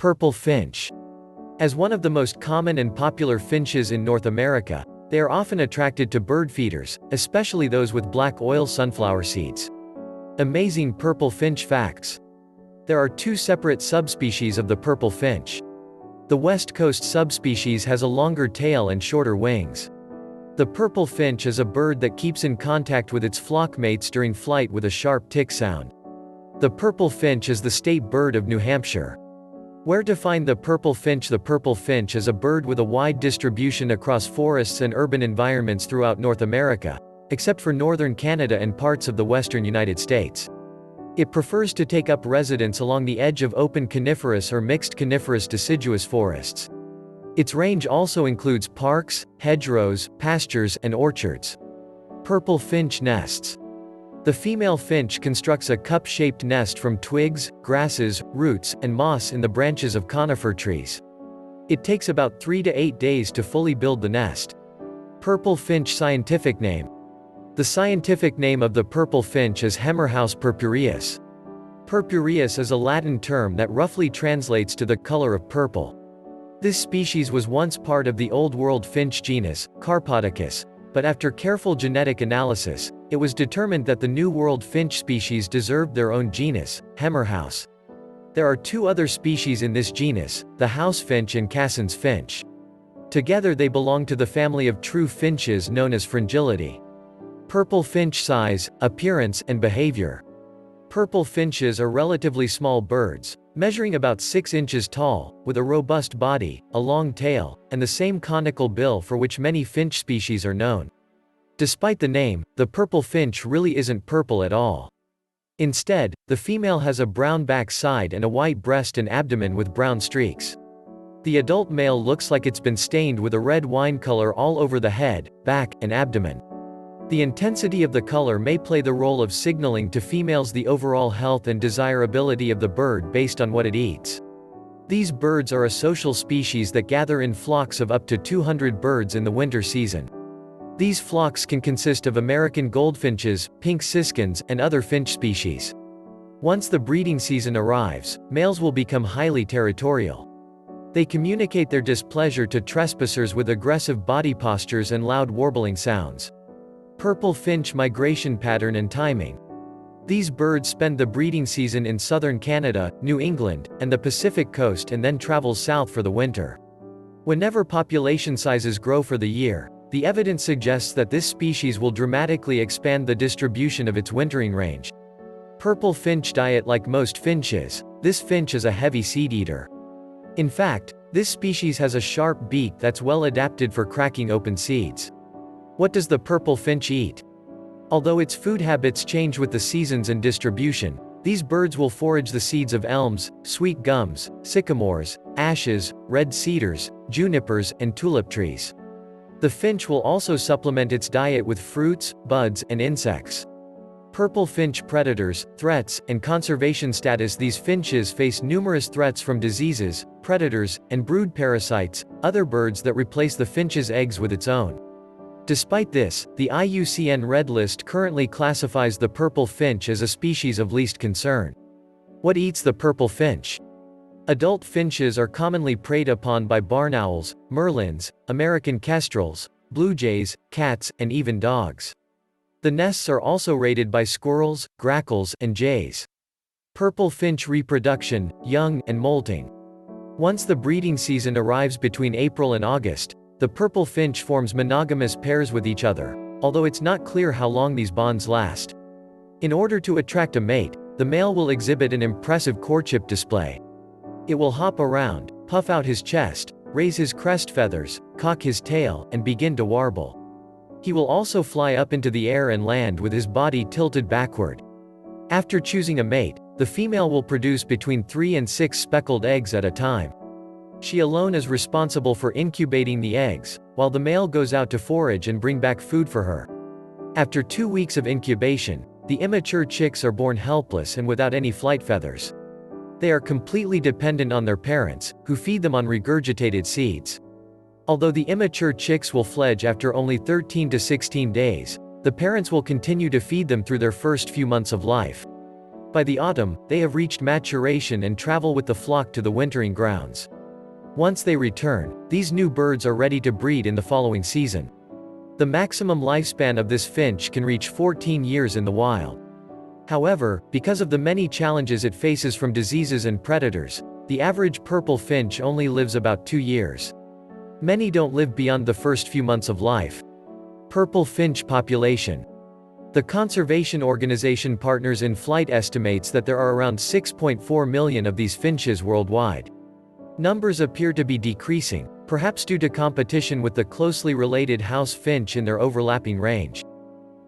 Purple finch. As one of the most common and popular finches in North America, they are often attracted to bird feeders, especially those with black oil sunflower seeds. Amazing purple finch facts. There are two separate subspecies of the purple finch. The West Coast subspecies has a longer tail and shorter wings. The purple finch is a bird that keeps in contact with its flock mates during flight with a sharp tick sound. The purple finch is the state bird of New Hampshire. Where to find the purple finch? The purple finch is a bird with a wide distribution across forests and urban environments throughout North America, except for northern Canada and parts of the western United States. It prefers to take up residence along the edge of open coniferous or mixed coniferous deciduous forests. Its range also includes parks, hedgerows, pastures, and orchards. Purple finch nests. The female finch constructs a cup-shaped nest from twigs, grasses, roots, and moss in the branches of conifer trees. It takes about 3 to 8 days to fully build the nest. Purple finch scientific name. The scientific name of the purple finch is Hemmerhaus purpureus. Purpureus is a Latin term that roughly translates to the color of purple. This species was once part of the Old World finch genus, Carpodicus, but after careful genetic analysis, it was determined that the New World finch species deserved their own genus, Hemmerhaus. There are two other species in this genus, the house finch and Cassin's finch. Together they belong to the family of true finches known as Fringillidae. Purple finch size, appearance, and behavior. Purple finches are relatively small birds, measuring about 6 inches tall, with a robust body, a long tail, and the same conical bill for which many finch species are known. Despite the name, the purple finch really isn't purple at all. Instead, the female has a brown back side and a white breast and abdomen with brown streaks. The adult male looks like it's been stained with a red wine color all over the head, back, and abdomen. The intensity of the color may play the role of signaling to females the overall health and desirability of the bird based on what it eats. These birds are a social species that gather in flocks of up to 200 birds in the winter season. These flocks can consist of American goldfinches, pink siskins, and other finch species. Once the breeding season arrives, males will become highly territorial. They communicate their displeasure to trespassers with aggressive body postures and loud warbling sounds. Purple finch migration pattern and timing. These birds spend the breeding season in southern Canada, New England, and the Pacific coast and then travel south for the winter. Whenever population sizes grow for the year, the evidence suggests that this species will dramatically expand the distribution of its wintering range. Purple finch diet. Like most finches, this finch is a heavy seed eater. In fact, this species has a sharp beak that's well adapted for cracking open seeds. What does the purple finch eat? Although its food habits change with the seasons and distribution, these birds will forage the seeds of elms, sweet gums, sycamores, ashes, red cedars, junipers, and tulip trees. The finch will also supplement its diet with fruits, buds, and insects. Purple finch predators, threats, and conservation status. These finches face numerous threats from diseases, predators, and brood parasites, other birds that replace the finch's eggs with its own. Despite this, the IUCN Red List currently classifies the purple finch as a species of least concern. What eats the purple finch? Adult finches are commonly preyed upon by barn owls, merlins, American kestrels, blue jays, cats, and even dogs. The nests are also raided by squirrels, grackles, and jays. Purple finch reproduction, young, and molting. Once the breeding season arrives between April and August, the purple finch forms monogamous pairs with each other, although it's not clear how long these bonds last. In order to attract a mate, the male will exhibit an impressive courtship display. It will hop around, puff out his chest, raise his crest feathers, cock his tail, and begin to warble. He will also fly up into the air and land with his body tilted backward. After choosing a mate, the female will produce between 3 and 6 speckled eggs at a time. She alone is responsible for incubating the eggs, while the male goes out to forage and bring back food for her. After 2 weeks of incubation, the immature chicks are born helpless and without any flight feathers. They are completely dependent on their parents, who feed them on regurgitated seeds. Although the immature chicks will fledge after only 13 to 16 days, the parents will continue to feed them through their first few months of life. By the autumn, they have reached maturation and travel with the flock to the wintering grounds. Once they return, these new birds are ready to breed in the following season. The maximum lifespan of this finch can reach 14 years in the wild. However, because of the many challenges it faces from diseases and predators, the average purple finch only lives about 2 years. Many don't live beyond the first few months of life. Purple finch population. The conservation organization Partners in Flight estimates that there are around 6.4 million of these finches worldwide. Numbers appear to be decreasing, perhaps due to competition with the closely related house finch in their overlapping range.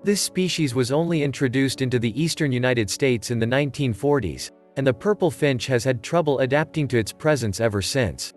This species was only introduced into the eastern United States in the 1940s, and the purple finch has had trouble adapting to its presence ever since.